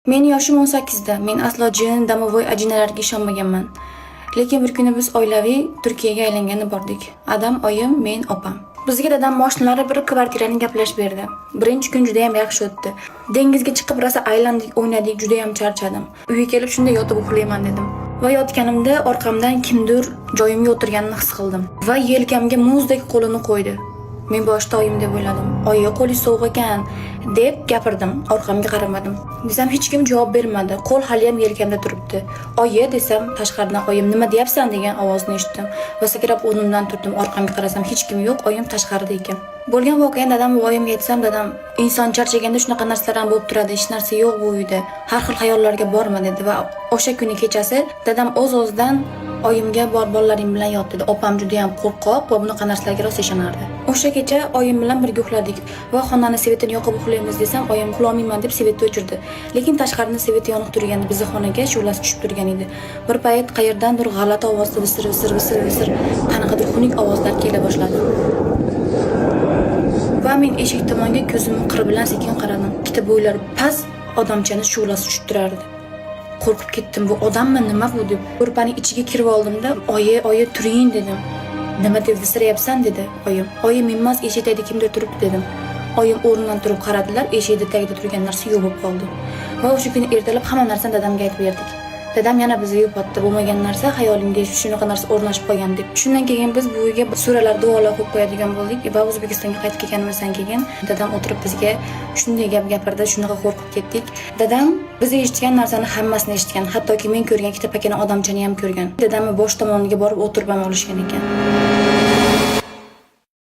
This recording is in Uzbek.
Men yoshim 18 da. Men aslo jin, domovoy ajinalarga ishonmaganman. Lekin bir kuni biz oilaviy Turkiyaga aylangani bordik. Adam, oyim, men, opam. Bizga dadam mashinalari bir kvartirani gaplashib berdi. Birinchi kun juda ham yaxshi o'tdi. Dengizga chiqib rosa aylandik, o'ynadik, juda ham charchadim. Uyga kelib shunda yotib uxlayman dedim. Va yotganimda orqamdan kimdir joyimga o'tirganini his qildim va yelkamga muzdek qo'lini qo'ydi. Men boshda oyim deb o'yladim. Oyi, qo'li sovuq ekan deb gapirdim. Orqamga qaramadim. Desam hech kim javob bermadi. Qo'l hali ham yelkamda turibdi. Oyi desam tashqaridan oyim nima deyapsan degan ovozni eshitdim va sakrab o'rnimdan turdim. Orqamga qarasam hech kim yo'q, oyim tashqarida ekan. Bo'lgan voqeani dadam va oyimga aytsam, dadam inson charchaganda shunaqa narsalar ham bo'lib turadi, hech narsa yo'q bu uyda. Har xil xayollarga borma dedi va o'sha kuni kechasi dadam o'z-o'zidan oyimga bor bolalaring bilan yot dedi. Opam juda ham qo'rqoq va bunaqa narsalarga rosa ishonardi. O'sha kecha oyim bilan birga uxladik va xonani svetini yoqib uxlaymiz desam, oyim uxlolmayman deb svetni o'chirdi. Lekin tashqarida svet yoniq turgandi, bizning xonaga shu'lasi tushib turgan edi. Bir payt qayerdandir g'alati ovozda visir qanaqadir xunuk ovozlar kela boshladi. Va men eshik tomonga ko'zimni qir bilan sekin qaradim. Ikkita bo'ylar past odamchani shu'lasi tushib turardi. Qo'rqib ketdim. Bu odammi, nima bu deb. Ko'rpaning ichiga kirib oldimda, "Oyi, turing" dedim. "Nima deb visirayapsan?" dedi oyim. "Oyim emas, eshik tagida kimdir turibdi" dedim. Oyim o'rnidan turib qaradilar, eshik tagida turgan narsa yo'q bo'lib qoldi. Va o'sha kuni ertalab hamma narsani dadamga aytib berdik. Dadam yana bizga yupatdi, bo'lmagan narsa xayolimga shunaqa narsa o'rnashib qolgan deb. Shundan keyin biz bu uyga suralar, duolar o'qib qo'yadigan bo'ldik va O'zbekistonga qaytib kelganimizdan keyin dadam o'tirib bizga shunday gap gapirdi, shunaqa qo'rqib ketdik. Dadam biz eshitgan narsani hammasini eshitgan, hattoki men ko'rgan ikkita pakana odamchani ham ko'rgan. Dadamni bosh tomoniga borib o'tirib ham olishgan ekan.